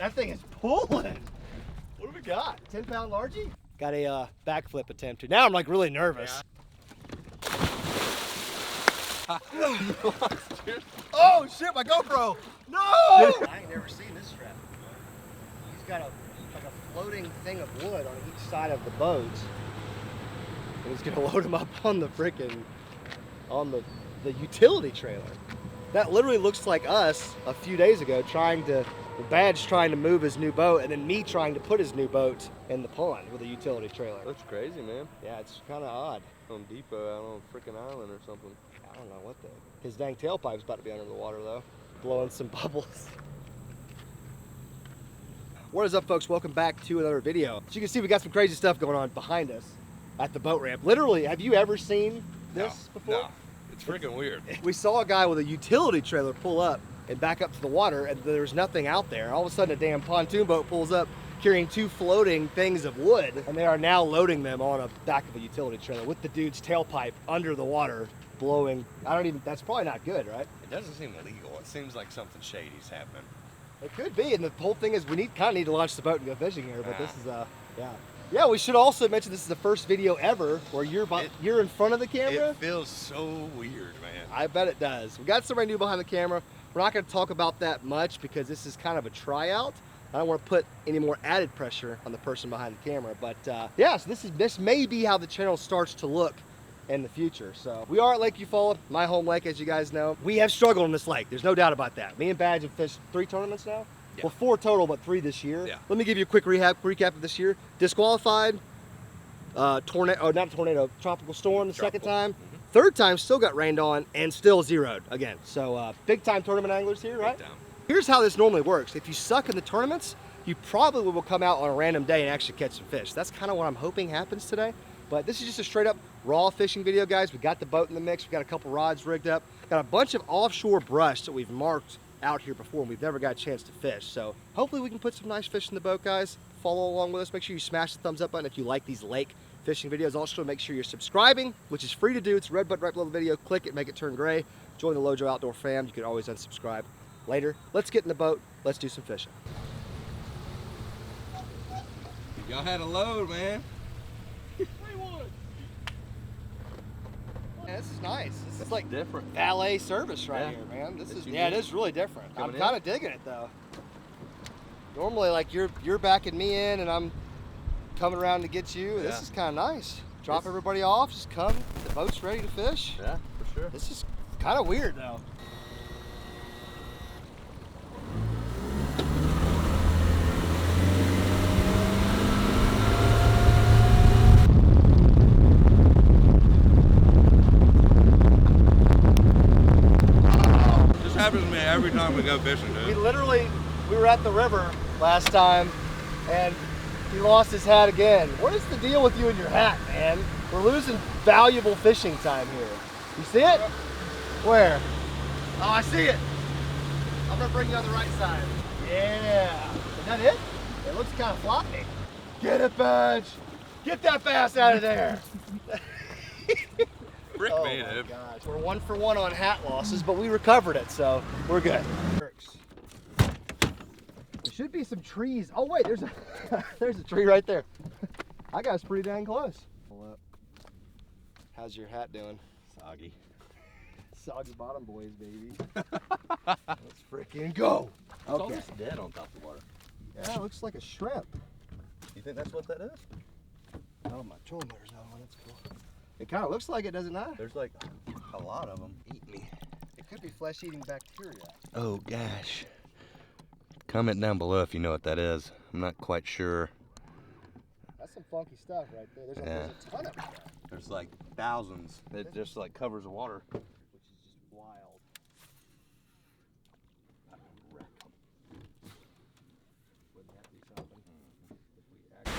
That thing is pulling. What do we got? 10-pound largie? Got a backflip attempt. Now I'm like really nervous. Yeah. Oh shit, my GoPro! No! I ain't never seen this strap before. He's got like a floating thing of wood on each side of the boat. And he's gonna load them up on the the utility trailer. That literally looks like us a few days ago the Badge trying to move his new boat, and then me trying to put his new boat in the pond with a utility trailer. That's crazy, man. Yeah, it's kind of odd. Home Depot out on a freaking island or something. I don't know what his dang tailpipe's about to be under the water though, blowing some bubbles. What is up, folks? Welcome back to another video. As you can see, we got some crazy stuff going on behind us at the boat ramp. Literally, have you ever seen this before? No, it's freaking weird. We saw a guy with a utility trailer pull up and back up to the water, and there's nothing out there. All of a sudden, a damn pontoon boat pulls up carrying 2 floating things of wood, and they are now loading them on a back of a utility trailer with the dude's tailpipe under the water blowing. That's probably not good, right? It doesn't seem legal. It seems like something shady's happening. It could be, and the whole thing is we kind of need to launch the boat and go fishing here, but this is, yeah, we should also mention this is the first video ever where you're in front of the camera. It feels so weird, man. I bet it does. We got somebody new behind the camera. We're not going to talk about that much because this is kind of a tryout. I don't want to put any more added pressure on the person behind the camera, but yeah, so this may be how the channel starts to look in the future. So we are at Lake Eufaula, my home lake, as you guys know. We have struggled on this lake. There's no doubt about that. Me and Badge have fished 3 tournaments now. Yeah. Well, 4 total, but 3 this year. Yeah. Let me give you a quick recap of this year. Disqualified, tropical storm the second time. Third time still got rained on and still zeroed again. So big time tournament anglers here, right? Here's how this normally works. If you suck in the tournaments, you probably will come out on a random day and actually catch some fish. That's kind of what I'm hoping happens today. But this is just a straight up raw fishing video, guys. We got the boat in the mix. We got a couple rods rigged up. Got a bunch of offshore brush that we've marked out here before and we've never got a chance to fish. So hopefully we can put some nice fish in the boat, guys. Follow along with us. Make sure you smash the thumbs up button if you like these lake fishing videos. Also make sure you're subscribing, which is free to do. It's the red button right below the video. Click it, make it turn gray. Join the LOJO Outdoor fam. You can always unsubscribe later. Let's get in the boat. Let's do some fishing. Y'all had a load, man. Yeah, this is nice. This is like different valet service right here, man. This is it is really different. I'm kind of digging it though. Normally, like you're backing me in and I'm coming around to get you. Yeah. This is kind of nice. Drop everybody off, just come. The boat's ready to fish. Yeah, for sure. This is kind of weird though. This happens to me every time we go fishing, dude. We were at the river last time and he lost his hat again. What is the deal with you and your hat, man? We're losing valuable fishing time here. You see it? Where? Oh, I see it. I'm gonna bring you on the right side. Yeah. Is that it? It looks kind of floppy. Get it, Badge. Get that bass out of there. Frick oh me, my dude. gosh. We're 1 for 1 on hat losses, but we recovered it, so we're good. There should be some trees. Oh wait, there's a tree right there. I got us pretty dang close. Pull up. How's your hat doing? Soggy. Soggy bottom boys, baby. Let's freaking go. It's almost dead on top of the water. Yeah, it looks like a shrimp. You think that's what that is? Oh, my trolling motor's on. That's cool. It kind of looks like it, does it not? There's like a lot of them. Eat me. It could be flesh-eating bacteria. Oh gosh. Comment down below if you know what that is. I'm not quite sure. That's some funky stuff right there. There's a ton of it. There's like thousands. It just like covers the water. Which is just wild.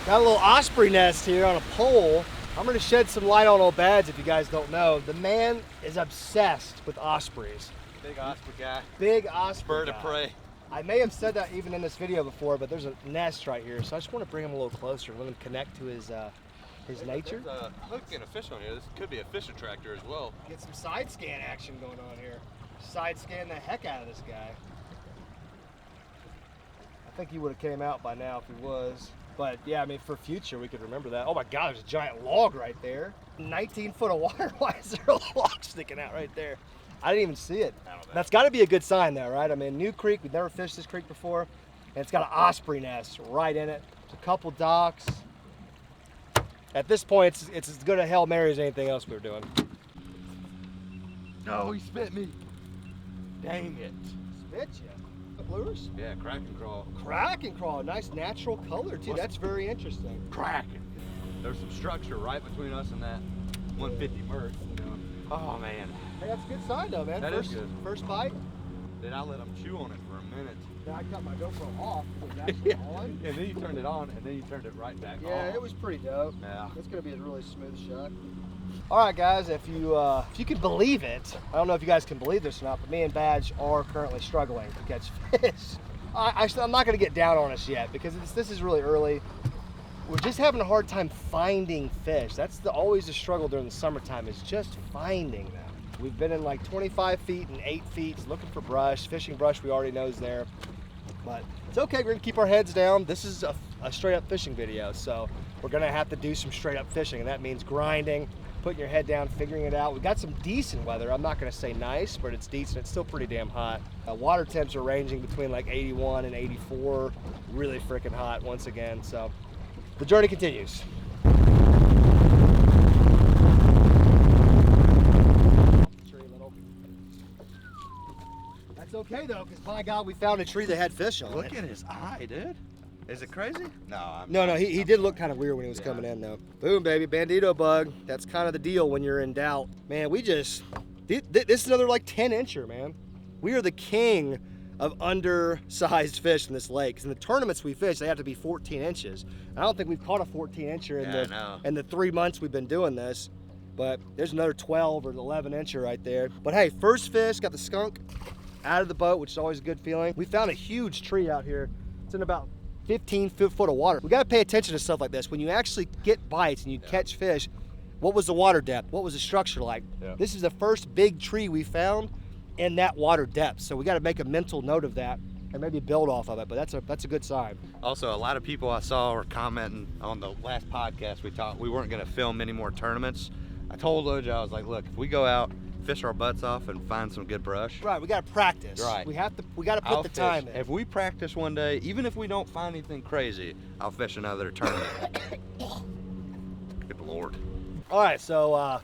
Got a little osprey nest here on a pole. I'm going to shed some light on old Badge if you guys don't know. The man is obsessed with ospreys. Big osprey guy. Big osprey Bird guy. of prey. I may have said that even in this video before, but there's a nest right here, so I just want to bring him a little closer and let him connect to his nature. There's a hook and a fish on here. This could be a fish attractor as well. Get some side scan action going on here. Side scan the heck out of this guy. I think he would have came out by now if he was. But yeah, I mean, for future, we could remember that. Oh my God, there's a giant log right there. 19 foot of water. Why is there a log sticking out right there? I didn't even see it. That's got to be a good sign though, right? I mean, new creek, we've never fished this creek before. And it's got an osprey nest right in it. A couple docks. At this point, it's as good a Hail Mary as anything else we were doing. No, he spit me. Dang it. Spit you. The lures? Yeah, Kraken crawl. Kraken crawl, nice natural color too. That's very interesting. Kraken. There's some structure right between us and that 150 Merc, you know. Oh man. Hey, that's a good sign though, man. That is good. First bite. Then I let him chew on it for a minute. Then I cut my GoPro off. Was it actually on? And then you turned it on, and then you turned it right back on. Yeah, it was pretty dope. Yeah. It's gonna be a really smooth shot. All right, guys, if you can believe it, I don't know if you guys can believe this or not, but me and Badge are currently struggling to catch fish. I'm not gonna get down on us yet because this is really early. We're just having a hard time finding fish. That's always the struggle during the summertime, is just finding them. We've been in like 25 feet and 8 feet looking for brush. Fishing brush we already know is there. But it's okay, we're gonna keep our heads down. This is a straight up fishing video, so we're gonna have to do some straight up fishing, and that means grinding, putting your head down, figuring it out. We got some decent weather. I'm not gonna say nice, but it's decent. It's still pretty damn hot. Water temps are ranging between like 81 and 84. Really freaking hot once again, so the journey continues. That's okay though, because by God, we found a tree that had fish on it. Look at his eye, dude. Is it crazy? No, No, he did look kind of weird when he was coming in though. Boom, baby, bandito bug. That's kind of the deal when you're in doubt. Man, this is another like 10-incher, man. We are the king of undersized fish in this lake. 'Cause in the tournaments we fish, they have to be 14 inches. I don't think we've caught a 14-incher in the 3 months we've been doing this. But there's another 12 or 11-incher right there. But hey, first fish, got the skunk out of the boat, which is always a good feeling. We found a huge tree out here. It's in about 15 foot of water. We got to pay attention to stuff like this. When you actually get bites and you catch fish, what was the water depth? What was the structure like? Yeah. This is the first big tree we found in that water depth. So we got to make a mental note of that and maybe build off of it, but that's a good sign. Also, a lot of people I saw were commenting on the last podcast we weren't going to film any more tournaments. I told LOJO, I was like, look, if we go out, fish our butts off and find some good brush. Right, we got to practice. Right. We got to put the time in. If we practice one day, even if we don't find anything crazy, I'll fish another tournament. Good Lord. All right, so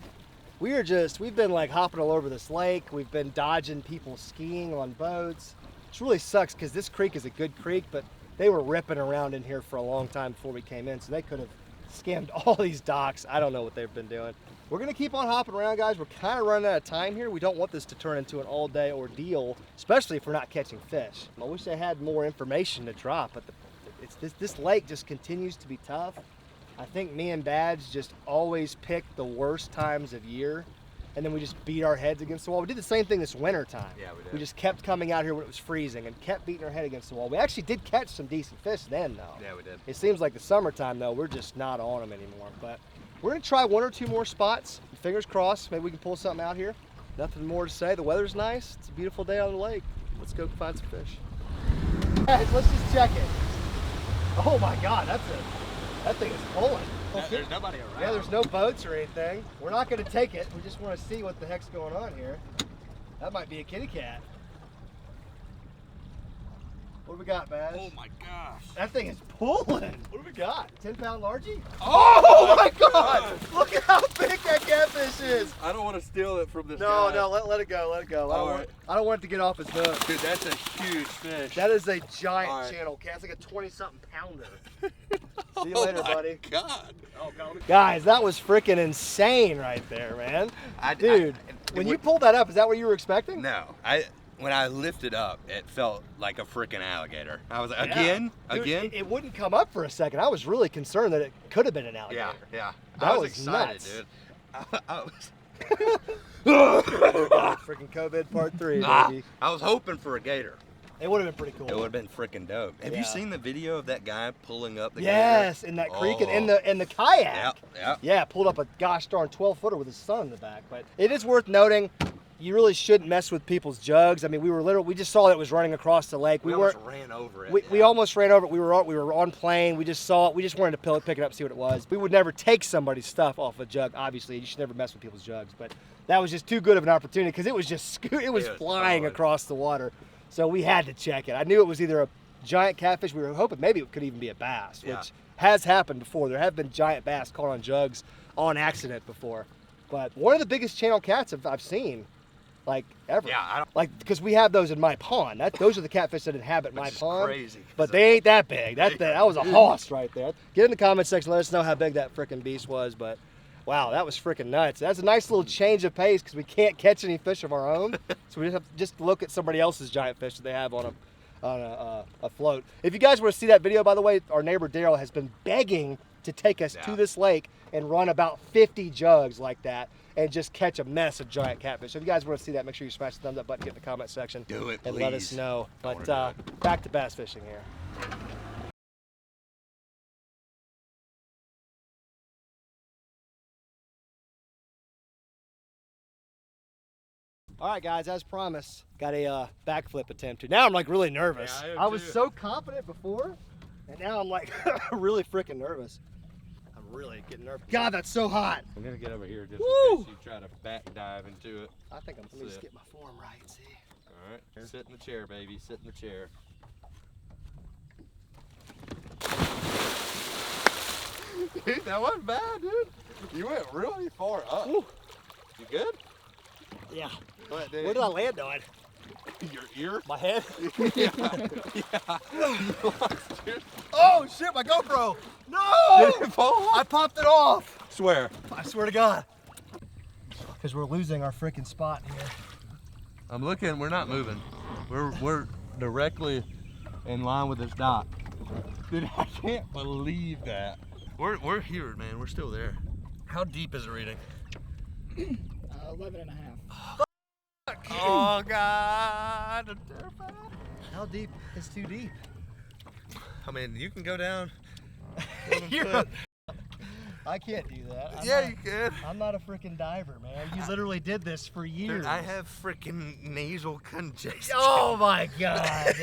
we've been like hopping all over this lake. We've been dodging people skiing on boats. Which really sucks because this creek is a good creek, but they were ripping around in here for a long time before we came in, so they could have scammed all these docks. I don't know what they've been doing. We're gonna keep on hopping around, guys. We're kind of running out of time here. We don't want this to turn into an all-day ordeal, especially if we're not catching fish. I wish I had more information to drop, but this lake just continues to be tough. I think me and Badge just always pick the worst times of year, and then we just beat our heads against the wall. We did the same thing this winter time. Yeah, we did. We just kept coming out here when it was freezing and kept beating our head against the wall. We actually did catch some decent fish then, though. Yeah, we did. It seems like the summertime, though, we're just not on them anymore. But we're gonna try 1 or 2 more spots. Fingers crossed, maybe we can pull something out here. Nothing more to say. The weather's nice. It's a beautiful day on the lake. Let's go find some fish. Guys, let's just check it. Oh my God, that thing is pulling. There's nobody around. Yeah, there's no boats or anything. We're not gonna take it. We just want to see what the heck's going on here. That might be a kitty cat. What do we got, Baz? Oh my gosh. That thing is pulling. What do we got? 10-pound largie? Oh my God! Look at how big that catfish is. I don't want to steal it from this No, guy. no, let it go, let it go. I don't want it to get off his hook. Dude, that's a huge fish. That is a giant channel cat. It's like a 20-something pounder. See you later, buddy. God. Oh, God. Guys, that was freaking insane right there, man. Dude, when you pulled that up, is that what you were expecting? No. When I lifted up, it felt like a freaking alligator. I was like, Dude, again? It wouldn't come up for a second. I was really concerned that it could have been an alligator. Yeah. That was excited, nuts. dude. I was... Freaking COVID part 3, baby. I was hoping for a gator. It would have been pretty cool. It would have been freaking dope. Have you seen the video of that guy pulling up the Yes, gator? in that creek and in the kayak. Yeah. Yeah, pulled up a gosh darn 12-footer with his son in the back. But it is worth noting, you really shouldn't mess with people's jugs. I mean, we just saw that it was running across the lake. We almost ran over it. We almost ran over it. We were on plane. We just saw it. We just wanted to pick it up, see what it was. We would never take somebody's stuff off a jug. Obviously, you should never mess with people's jugs. But that was just too good of an opportunity because it was flying across the water. So we had to check it. I knew it was either a giant catfish. We were hoping maybe it could even be a bass, which has happened before. There have been giant bass caught on jugs on accident before. But one of the biggest channel cats I've seen, like, ever. Yeah, because we have those in my pond. Those are the catfish that inhabit my pond. Crazy. But they ain't that big. That was a hoss right there. Get in the comment section, let us know how big that freaking beast was. But wow, that was freaking nuts. That's a nice little change of pace because we can't catch any fish of our own. So we just have to just look at somebody else's giant fish that they have on a float. If you guys want to see that video, by the way, our neighbor Daryl has been begging to take us to this lake and run about 50 jugs like that and just catch a mess of giant catfish. So if you guys want to see that, make sure you smash the thumbs up button, get in the comment section. Do it, and please. let us know. But back to bass fishing here. All right, guys, as promised, got a backflip attempt. Now I'm like really nervous. Yeah, I was so confident before, and now I'm like really freaking nervous. I'm really getting nervous. God, that's so hot. I'm gonna get over here just Woo! in case you try to back dive into it. I think let me just get my form right. See. All right, sit in the chair, baby. Sit in the chair. Dude, that wasn't bad, dude. You went really far up. Woo. You good? Yeah. What Where did I land on? Your ear? My head? Yeah. Oh shit, my GoPro! No! Did it fall off? I popped it off. Swear. I swear to God. Because we're losing our freaking spot here. I'm looking, we're not moving. We're directly in line with this dock. Dude, I can't believe that. We're here, man. We're still there. How deep is it reading? 11 and a half. Oh God, I'm terrified. How deep is too deep? I mean, you can go down. I can't do that. You can. I'm not a freaking diver, man. You literally did this for years. Dude, I have freaking nasal congestion. Oh my God.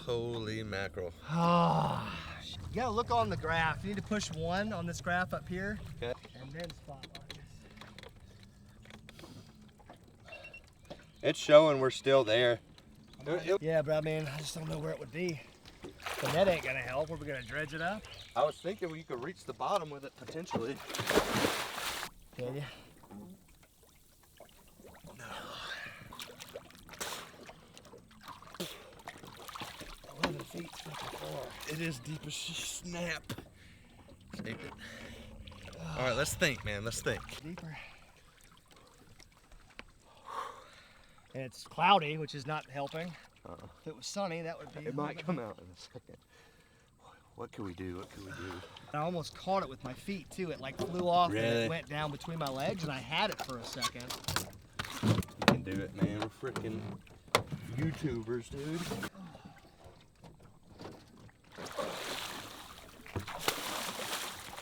Holy mackerel. Oh, you gotta look on the graph. You need to push 1 on this graph up here. Okay. And then spotlight. It's showing we're still there. Yeah, but I mean, I just don't know where it would be. The net ain't gonna help. Are we gonna dredge it up? I was thinking we could reach the bottom with it potentially. Can you? No. 11 feet, freaking far. It is deep as snap. Saved it. All right, let's think, man. Let's think. Deeper. And it's cloudy, which is not helping. If it was sunny, that would be. It might come out in a second. What can we do? What can we do? I almost caught it with my feet too. It like flew off and Really? it went down between my legs, and I had it for a second. You can do it, man. We're freaking YouTubers, dude.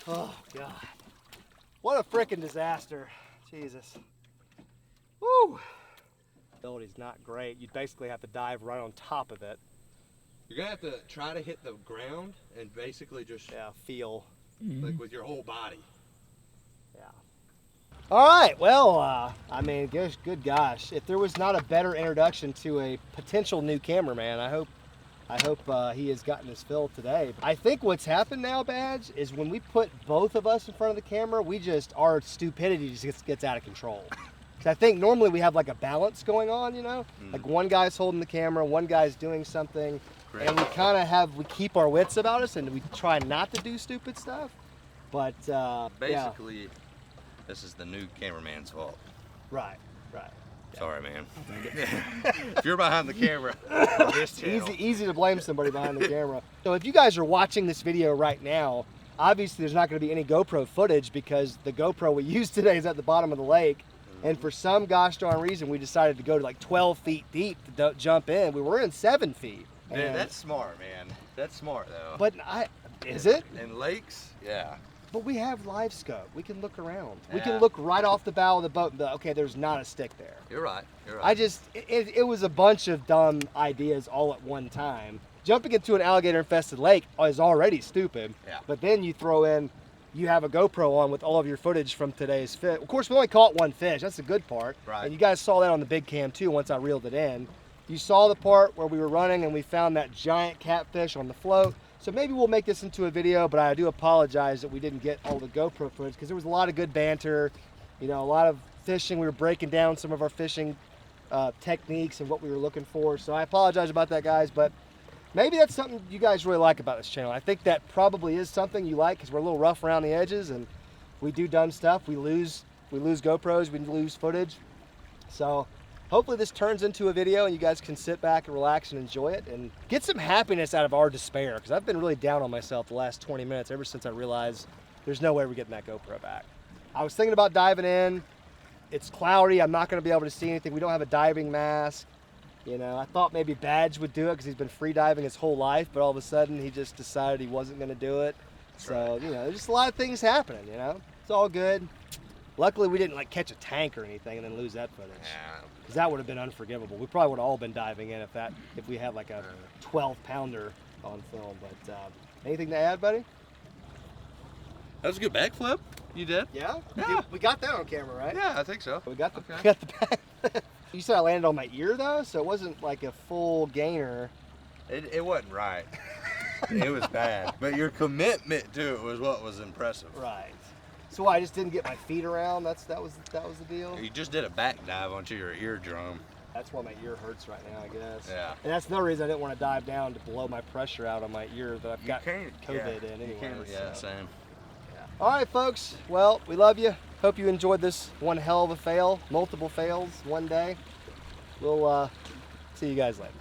Oh God! What a freaking disaster! Jesus. Woo! Ability's not great. You'd basically have to dive right on top of it. You're gonna have to try to hit the ground and basically just Feel. like with your whole body. Yeah. All right. Well, I mean, good gosh, if there was not a better introduction to a potential new cameraman, I hope he has gotten his fill today. I think what's happened now, Badge, is when we put both of us in front of the camera, our stupidity just gets out of control. I think normally we have like a balance going on, you know? Like one guy's holding the camera, one guy's doing something, and we kind of we keep our wits about us and we try not to do stupid stuff. But Basically, this is the new cameraman's fault. Right. Sorry, man. If you're behind the camera on this channel. Easy to blame somebody behind the camera. So if you guys are watching this video right now, obviously there's not going to be any GoPro footage because the GoPro we used today is at the bottom of the lake. And for some gosh darn reason, we decided to go to like 12 feet deep to jump in. We were in 7 feet. Dude, that's smart, man. That's smart, though. But is it? In lakes, yeah. But we have live scope. We can look around. We Yeah. can look right off the bow of the boat and be like, okay, there's not a stick there. You're right. You're right. I just, it was a bunch of dumb ideas all at one time. Jumping into an alligator infested lake is already stupid. Yeah. But then you throw in, you have a GoPro on with all of your footage from today's fish. Of course, we only caught one fish. That's the good part. Right. And you guys saw that on the big cam too once I reeled it in. You saw the part where we were running and we found that giant catfish on the float. So maybe we'll make this into a video, but I do apologize that we didn't get all the GoPro footage because there was a lot of good banter, you know, a lot of fishing. We were breaking down some of our fishing techniques and what we were looking for. So I apologize about that, guys, but maybe that's something you guys really like about this channel. I think that probably is something you like because we're a little rough around the edges and we do dumb stuff. We lose GoPros, we lose footage. So hopefully this turns into a video and you guys can sit back and relax and enjoy it and get some happiness out of our despair because I've been really down on myself the last 20 minutes ever since I realized there's no way we're getting that GoPro back. I was thinking about diving in. It's cloudy. I'm not going to be able to see anything. We don't have a diving mask. You know, I thought maybe Badge would do it because he's been free diving his whole life, but all of a sudden he just decided he wasn't going to do it. So, you know, there's just a lot of things happening, you know. It's all good. Luckily, we didn't like catch a tank or anything and then lose that footage. Yeah. Because that would have been unforgivable. We probably would have all been diving in if we had like a 12-pounder on film. But anything to add, buddy? That was a good backflip. You did? Yeah? Yeah. We got that on camera, right? Yeah, I think so. We got the, Okay. we got the back. You said I landed on my ear though, so it wasn't like a full gainer. It wasn't right. It was bad. But your commitment to it was what was impressive. Right. So I just didn't get my feet around. That was the deal. You just did a back dive onto your eardrum. That's why my ear hurts right now, I guess. Yeah. And that's another reason I didn't want to dive down to blow my pressure out on my ear that I've got can't- COVID yeah, in you anyway. can't- Yeah, so. same. All right, folks. Well, we love you. Hope you enjoyed this one hell of a fail. Multiple fails one day. We'll see you guys later.